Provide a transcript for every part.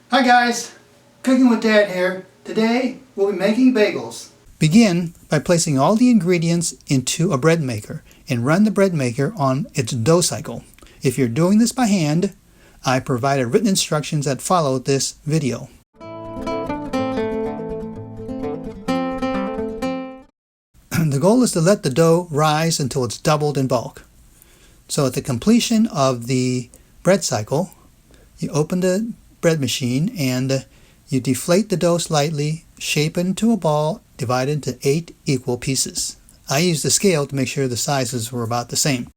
Hi guys, Cooking with Dad here. Today we'll be making bagels. Begin by placing all the ingredients into a bread maker and run the bread maker on its dough cycle. If you're doing this by hand, I provided written instructions that follow this video. The goal is to let the dough rise until it's doubled in bulk. So at the completion of the bread cycle, you open the bread machine and you deflate the dough slightly, shape it into a ball, divide it into 8 equal pieces. I used the scale to make sure the sizes were about the same.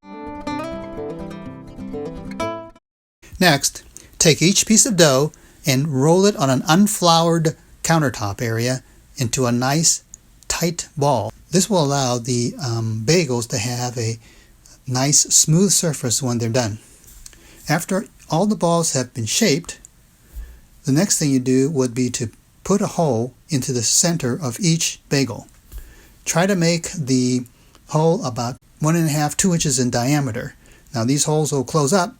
Next, take each piece of dough and roll it on an unfloured countertop area into a nice tight ball. This will allow the bagels to have a nice smooth surface when they're done. After all the balls have been shaped, the next thing you do would be to put a hole into the center of each bagel. Try to make the hole about 1.5 to 2 inches in diameter. Now these holes will close up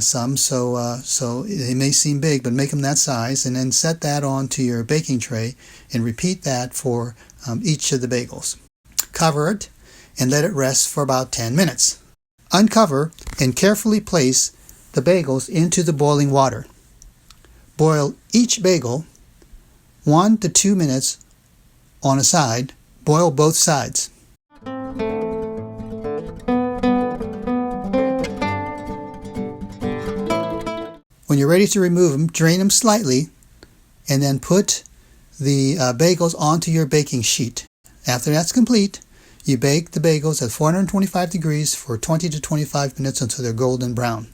some, so they may seem big, but make them that size, and then set that onto your baking tray and repeat that for each of the bagels. Cover it and let it rest for about 10 minutes. Uncover and carefully place the bagels into the boiling water. Boil each bagel 1 to 2 minutes on a side. Boil both sides. When you're ready to remove them, drain them slightly and then put the bagels onto your baking sheet. After that's complete, you bake the bagels at 425 degrees for 20 to 25 minutes until they're golden brown.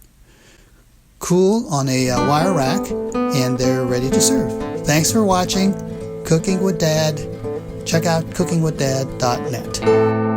Cool on a wire rack and they're ready to serve. Thanks for watching Cooking with Dad. Check out cookingwithdad.net.